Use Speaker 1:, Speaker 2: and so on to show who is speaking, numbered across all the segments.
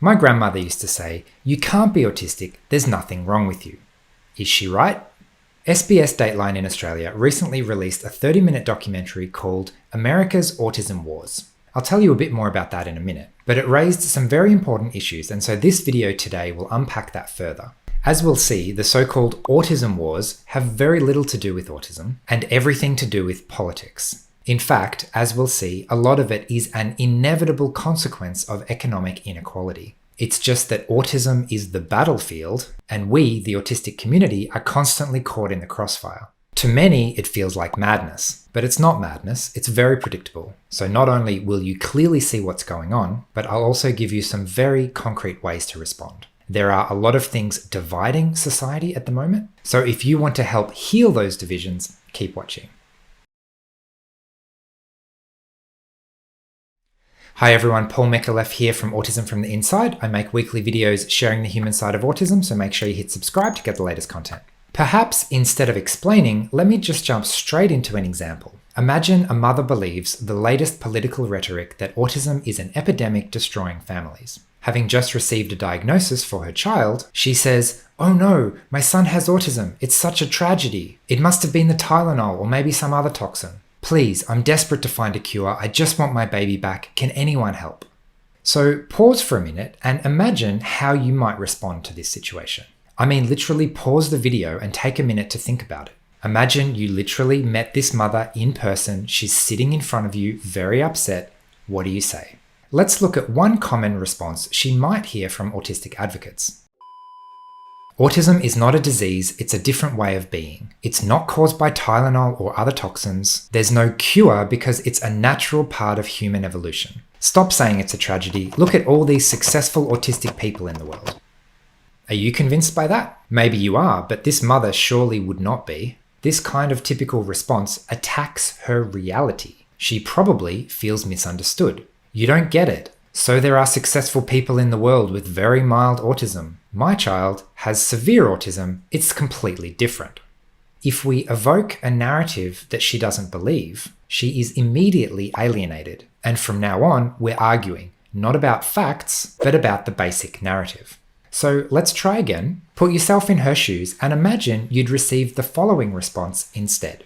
Speaker 1: My grandmother used to say, "You can't be autistic, there's nothing wrong with you." Is she right? SBS Dateline in Australia recently released a 30-minute documentary called America's Autism Wars. I'll tell you a bit more about that in a minute, but it raised some very important issues, and so this video today will unpack that further. As we'll see, the so-called autism wars have very little to do with autism and everything to do with politics. In fact, as we'll see, a lot of it is an inevitable consequence of economic inequality. It's just that autism is the battlefield, and we, the autistic community, are constantly caught in the crossfire. To many, it feels like madness, but it's not madness, it's very predictable. So not only will you clearly see what's going on, but I'll also give you some very concrete ways to respond. There are a lot of things dividing society at the moment, so if you want to help heal those divisions, keep watching. Hi everyone, Paul Micallef here from Autism from the Inside. I make weekly videos sharing the human side of autism, so make sure you hit subscribe to get the latest content. Perhaps instead of explaining, let me just jump straight into an example. Imagine a mother believes the latest political rhetoric that autism is an epidemic destroying families. Having just received a diagnosis for her child, she says, "Oh no, my son has autism. It's such a tragedy. It must have been the Tylenol or maybe some other toxin. Please, I'm desperate to find a cure. I just want my baby back. Can anyone help?" So pause for a minute and imagine how you might respond to this situation. I mean, literally pause the video and take a minute to think about it. Imagine you literally met this mother in person. She's sitting in front of you, very upset. What do you say? Let's look at one common response she might hear from autistic advocates. Autism is not a disease, it's a different way of being. It's not caused by Tylenol or other toxins. There's no cure because it's a natural part of human evolution. Stop saying it's a tragedy. Look at all these successful autistic people in the world. Are you convinced by that? Maybe you are, but this mother surely would not be. This kind of typical response attacks her reality. She probably feels misunderstood. You don't get it. So there are successful people in the world with very mild autism. My child has severe autism. It's completely different. If we evoke a narrative that she doesn't believe, she is immediately alienated. And from now on, we're arguing, not about facts, but about the basic narrative. So let's try again. Put yourself in her shoes and imagine you'd receive the following response instead.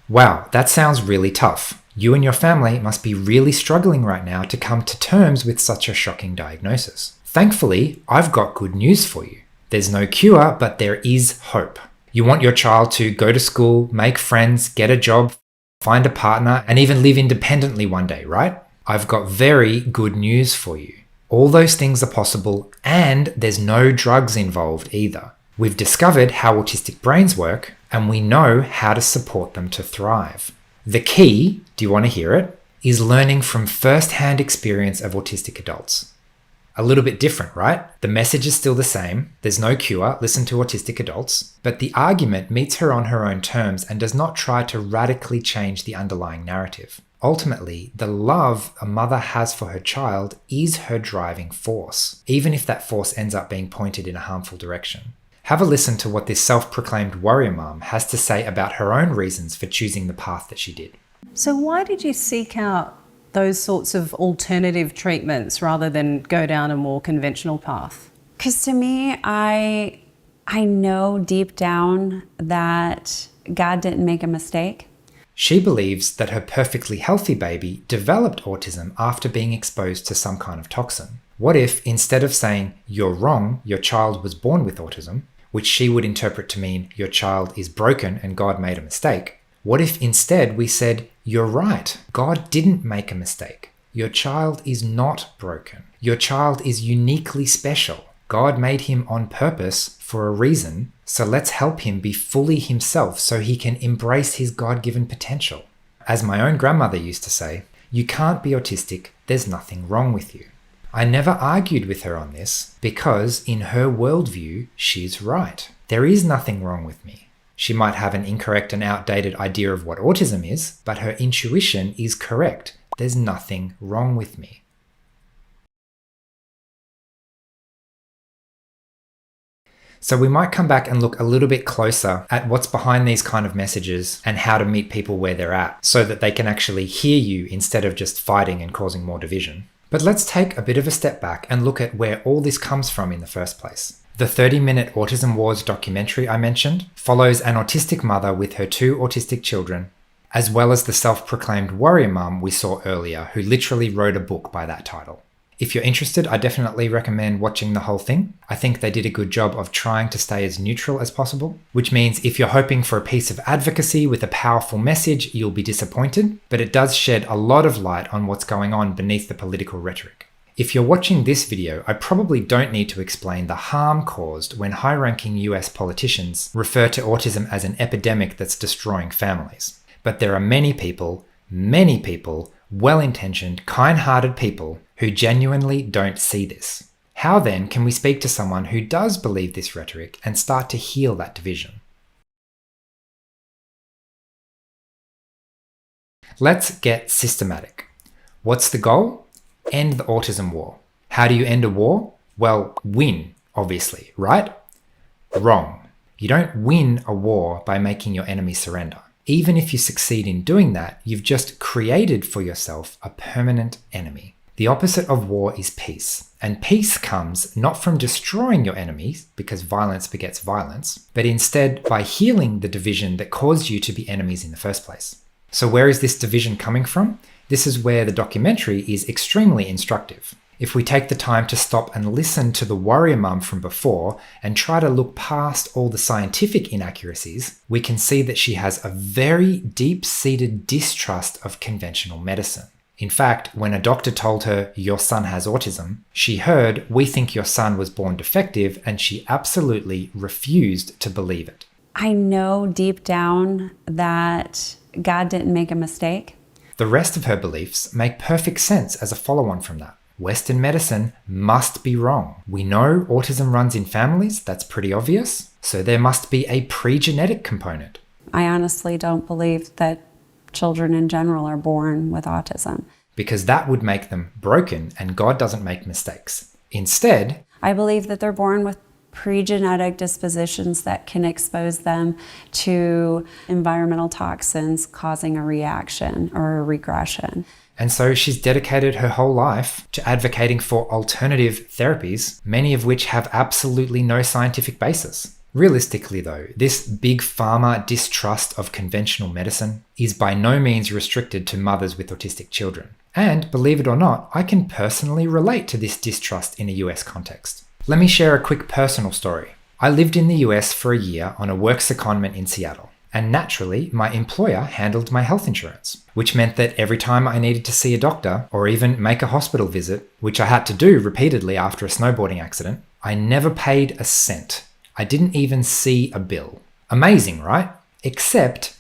Speaker 1: "Wow, that sounds really tough. You and your family must be really struggling right now to come to terms with such a shocking diagnosis. Thankfully, I've got good news for you. There's no cure, but there is hope. You want your child to go to school, make friends, get a job, find a partner, and even live independently one day, right? I've got very good news for you. All those things are possible, and there's no drugs involved either. We've discovered how autistic brains work, and we know how to support them to thrive. The key, do you want to hear it, is learning from first-hand experience of autistic adults." A little bit different, right? The message is still the same. There's no cure, listen to autistic adults. But the argument meets her on her own terms and does not try to radically change the underlying narrative. Ultimately, the love a mother has for her child is her driving force, even if that force ends up being pointed in a harmful direction. Have a listen to what this self-proclaimed warrior mom has to say about her own reasons for choosing the path that she did.
Speaker 2: So why did you seek out those sorts of alternative treatments rather than go down a more conventional path?
Speaker 3: Because to me, I know deep down that God didn't make a mistake.
Speaker 1: She believes that her perfectly healthy baby developed autism after being exposed to some kind of toxin. What if, instead of saying, "You're wrong, your child was born with autism," which she would interpret to mean your child is broken and God made a mistake, what if instead we said, "You're right, God didn't make a mistake. Your child is not broken. Your child is uniquely special. God made him on purpose for a reason, so let's help him be fully himself so he can embrace his God-given potential." As my own grandmother used to say, "You can't be autistic, there's nothing wrong with you." I never argued with her on this because in her worldview, she's right. There is nothing wrong with me. She might have an incorrect and outdated idea of what autism is, but her intuition is correct. There's nothing wrong with me. So we might come back and look a little bit closer at what's behind these kind of messages and how to meet people where they're at so that they can actually hear you instead of just fighting and causing more division. But let's take a bit of a step back and look at where all this comes from in the first place. The 30-minute Autism Wars documentary I mentioned follows an autistic mother with her 2 autistic children, as well as the self-proclaimed warrior mum we saw earlier, who literally wrote a book by that title. If you're interested, I definitely recommend watching the whole thing. I think they did a good job of trying to stay as neutral as possible, which means if you're hoping for a piece of advocacy with a powerful message, you'll be disappointed, but it does shed a lot of light on what's going on beneath the political rhetoric. If you're watching this video, I probably don't need to explain the harm caused when high-ranking US politicians refer to autism as an epidemic that's destroying families. But there are many people, well-intentioned, kind-hearted people who genuinely don't see this. How then can we speak to someone who does believe this rhetoric and start to heal that division? Let's get systematic. What's the goal? End the autism war. How do you end a war? Well, win, obviously, right? Wrong. You don't win a war by making your enemy surrender. Even if you succeed in doing that, you've just created for yourself a permanent enemy. The opposite of war is peace, and peace comes not from destroying your enemies, because violence begets violence, but instead by healing the division that caused you to be enemies in the first place. So where is this division coming from? This is where the documentary is extremely instructive. If we take the time to stop and listen to the warrior mum from before and try to look past all the scientific inaccuracies, we can see that she has a very deep-seated distrust of conventional medicine. In fact, when a doctor told her, "Your son has autism," she heard, "We think your son was born defective," and she absolutely refused to believe it.
Speaker 3: I know deep down that God didn't make a mistake.
Speaker 1: The rest of her beliefs make perfect sense as a follow-on from that. Western medicine must be wrong. We know autism runs in families, that's pretty obvious, so there must be a pre-genetic component.
Speaker 3: I honestly don't believe that children in general are born with autism.
Speaker 1: Because that would make them broken, and God doesn't make mistakes. Instead,
Speaker 3: I believe that they're born with pre-genetic dispositions that can expose them to environmental toxins, causing a reaction or a regression.
Speaker 1: And so she's dedicated her whole life to advocating for alternative therapies, many of which have absolutely no scientific basis. Realistically though, this big pharma distrust of conventional medicine is by no means restricted to mothers with autistic children. And believe it or not, I can personally relate to this distrust in a US context. Let me share a quick personal story. I lived in the US for a year on a work secondment in Seattle, and naturally, my employer handled my health insurance, which meant that every time I needed to see a doctor or even make a hospital visit, which I had to do repeatedly after a snowboarding accident, I never paid a cent. I didn't even see a bill. Amazing, right? Except,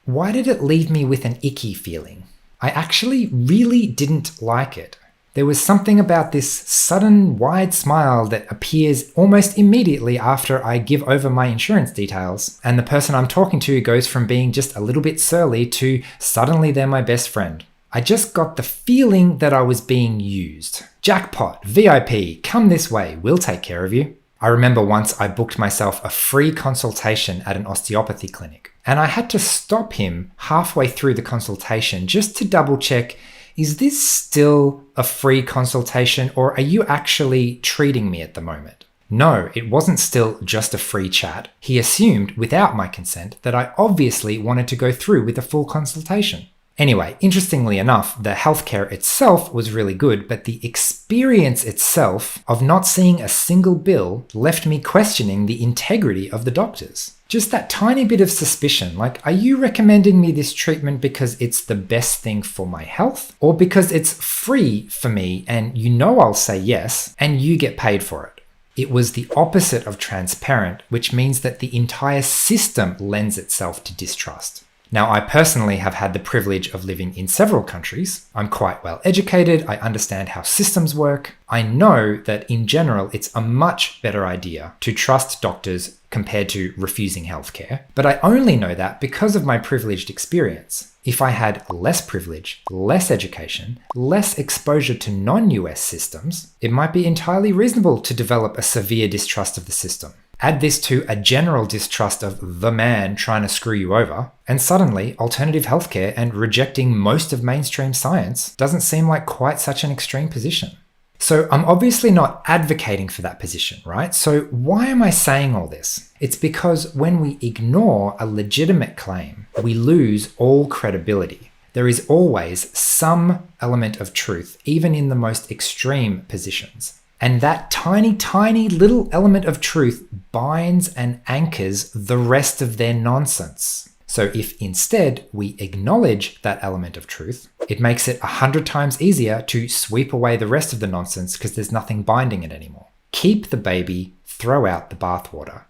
Speaker 1: why did it leave me with an icky feeling? I actually really didn't like it. There was something about this sudden, wide smile that appears almost immediately after I give over my insurance details, and the person I'm talking to goes from being just a little bit surly to suddenly they're my best friend. I just got the feeling that I was being used. Jackpot, VIP, come this way, we'll take care of you. I remember once I booked myself a free consultation at an osteopathy clinic, and I had to stop him halfway through the consultation just to double check, is this still a free consultation or are you actually treating me at the moment? No, it wasn't still just a free chat. He assumed, without my consent, that I obviously wanted to go through with a full consultation. Anyway, interestingly enough, the healthcare itself was really good, but the experience itself of not seeing a single bill left me questioning the integrity of the doctors. Just that tiny bit of suspicion, like, are you recommending me this treatment because it's the best thing for my health? Or because it's free for me and you know I'll say yes and you get paid for it? It was the opposite of transparent, which means that the entire system lends itself to distrust. Now, I personally have had the privilege of living in several countries. I'm quite well educated. I understand how systems work. I know that in general, it's a much better idea to trust doctors compared to refusing healthcare. But I only know that because of my privileged experience. If I had less privilege, less education, less exposure to non-US systems, it might be entirely reasonable to develop a severe distrust of the system. Add this to a general distrust of the man trying to screw you over, and suddenly alternative healthcare and rejecting most of mainstream science doesn't seem like quite such an extreme position. So I'm obviously not advocating for that position, right? So why am I saying all this? It's because when we ignore a legitimate claim, we lose all credibility. There is always some element of truth, even in the most extreme positions. And that tiny, tiny little element of truth binds and anchors the rest of their nonsense. So if instead we acknowledge that element of truth, it makes it 100 times easier to sweep away the rest of the nonsense because there's nothing binding it anymore. Keep the baby, throw out the bathwater.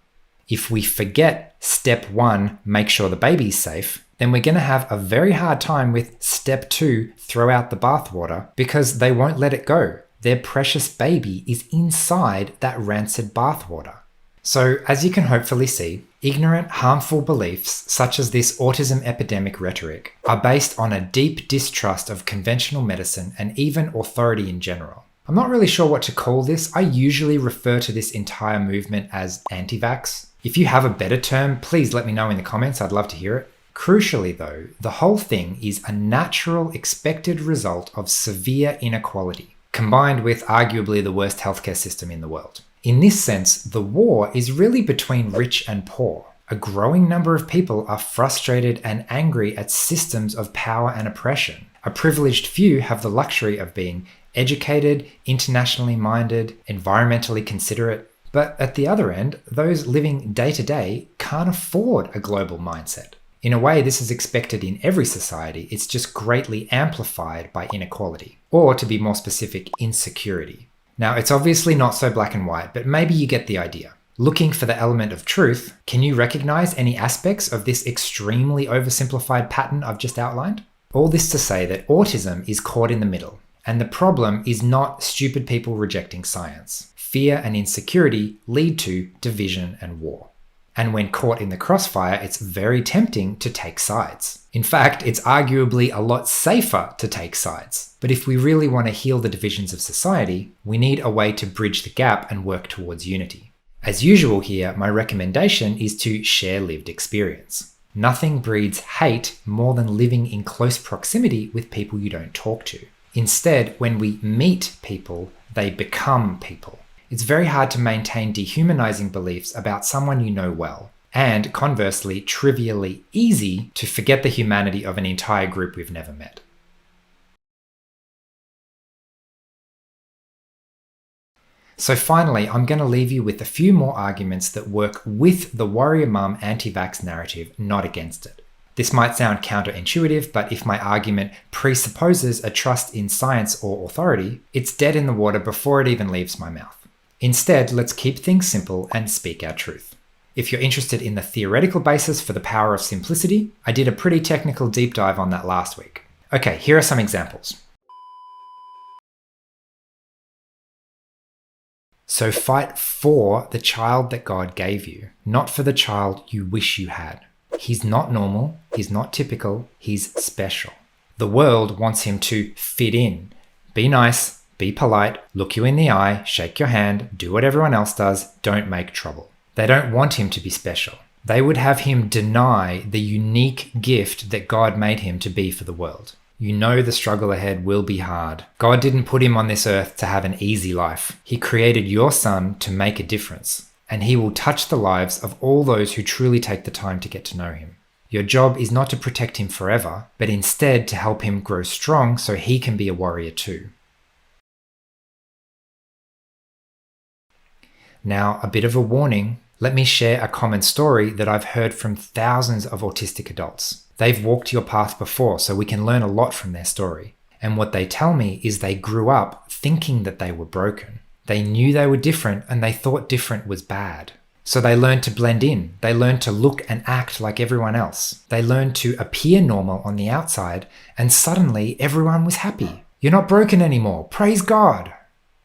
Speaker 1: If we forget step 1, make sure the baby's safe, then we're going to have a very hard time with step 2, throw out the bathwater, because they won't let it go. Their precious baby is inside that rancid bathwater. So, as you can hopefully see, ignorant, harmful beliefs such as this autism epidemic rhetoric are based on a deep distrust of conventional medicine and even authority in general. I'm not really sure what to call this. I usually refer to this entire movement as anti-vax. If you have a better term, please let me know in the comments. I'd love to hear it. Crucially though, the whole thing is a natural, expected result of severe inequality, combined with arguably the worst healthcare system in the world. In this sense, the war is really between rich and poor. A growing number of people are frustrated and angry at systems of power and oppression. A privileged few have the luxury of being educated, internationally minded, environmentally considerate. But at the other end, those living day to day can't afford a global mindset. In a way, this is expected in every society, it's just greatly amplified by inequality. Or to be more specific, insecurity. Now, it's obviously not so black and white, but maybe you get the idea. Looking for the element of truth, can you recognize any aspects of this extremely oversimplified pattern I've just outlined? All this to say that autism is caught in the middle, and the problem is not stupid people rejecting science. Fear and insecurity lead to division and war. And when caught in the crossfire, it's very tempting to take sides. In fact, it's arguably a lot safer to take sides. But if we really want to heal the divisions of society, we need a way to bridge the gap and work towards unity. As usual here, my recommendation is to share lived experience. Nothing breeds hate more than living in close proximity with people you don't talk to. Instead, when we meet people, they become people. It's very hard to maintain dehumanizing beliefs about someone you know well, and conversely, trivially easy to forget the humanity of an entire group we've never met. So finally, I'm going to leave you with a few more arguments that work with the warrior mum anti-vax narrative, not against it. This might sound counterintuitive, but if my argument presupposes a trust in science or authority, it's dead in the water before it even leaves my mouth. Instead, let's keep things simple and speak our truth. If you're interested in the theoretical basis for the power of simplicity, I did a pretty technical deep dive on that last week. Okay, here are some examples. So fight for the child that God gave you, not for the child you wish you had. He's not normal, he's not typical, he's special. The world wants him to fit in, be nice, be polite, look you in the eye, shake your hand, do what everyone else does, don't make trouble. They don't want him to be special. They would have him deny the unique gift that God made him to be for the world. You know the struggle ahead will be hard. God didn't put him on this earth to have an easy life. He created your son to make a difference, and he will touch the lives of all those who truly take the time to get to know him. Your job is not to protect him forever, but instead to help him grow strong so he can be a warrior too. Now, a bit of a warning, let me share a common story that I've heard from thousands of autistic adults. They've walked your path before, so we can learn a lot from their story. And what they tell me is they grew up thinking that they were broken. They knew they were different and they thought different was bad. So they learned to blend in. They learned to look and act like everyone else. They learned to appear normal on the outside, and suddenly everyone was happy. You're not broken anymore. Praise God.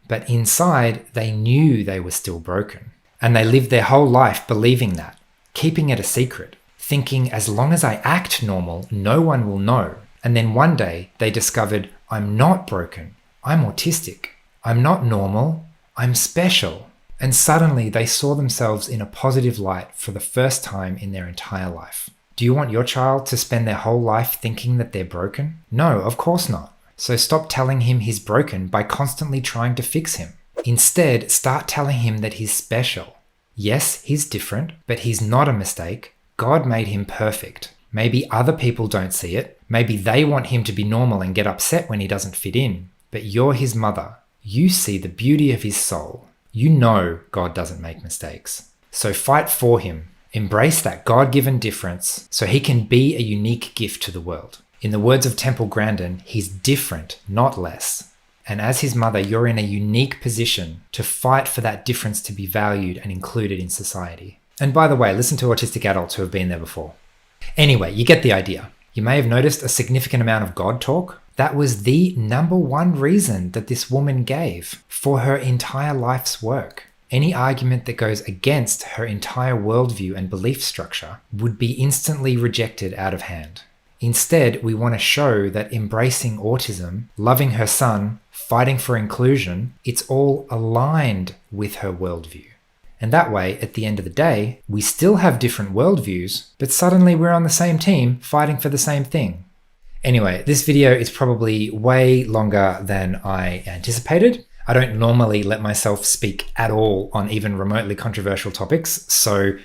Speaker 1: But inside, they knew they were still broken. And they lived their whole life believing that, keeping it a secret, thinking as long as I act normal, no one will know. And then one day they discovered, I'm not broken, I'm autistic. I'm not normal, I'm special. and suddenly they saw themselves in a positive light for the first time in their entire life. Do you want your child to spend their whole life thinking that they're broken? No, of course not. So stop telling him he's broken by constantly trying to fix him. Instead, start telling him that he's special. Yes, he's different, but he's not a mistake. God made him perfect. Maybe other people don't see it. Maybe they want him to be normal and get upset when he doesn't fit in. But you're his mother. You see the beauty of his soul. You know God doesn't make mistakes. So fight for him. Embrace that God-given difference so he can be a unique gift to the world. In the words of Temple Grandin, he's different, not less. And as his mother, you're in a unique position to fight for that difference to be valued and included in society. And by the way, listen to autistic adults who have been there before. Anyway, you get the idea. You may have noticed a significant amount of God talk. That was the number one reason that this woman gave for her entire life's work. Any argument that goes against her entire worldview and belief structure would be instantly rejected out of hand. Instead, we want to show that embracing autism, loving her son, fighting for inclusion, it's all aligned with her worldview. And that way, at the end of the day, we still have different worldviews, but suddenly we're on the same team fighting for the same thing. Anyway, this video is probably way longer than I anticipated. I don't normally let myself speak at all on even remotely controversial topics, so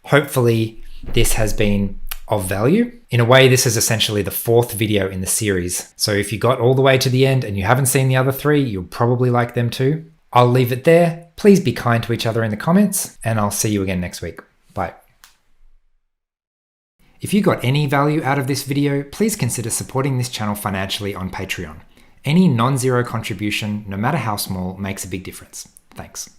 Speaker 1: hopefully this has been of value. In a way, this is essentially the fourth video in the series, so if you got all the way to the end and you haven't seen the other three, you'll probably like them too. I'll leave it there. Please be kind to each other in the comments, and I'll see you again next week. Bye. If you got any value out of this video, please consider supporting this channel financially on Patreon. Any non-zero contribution, no matter how small, makes a big difference. Thanks.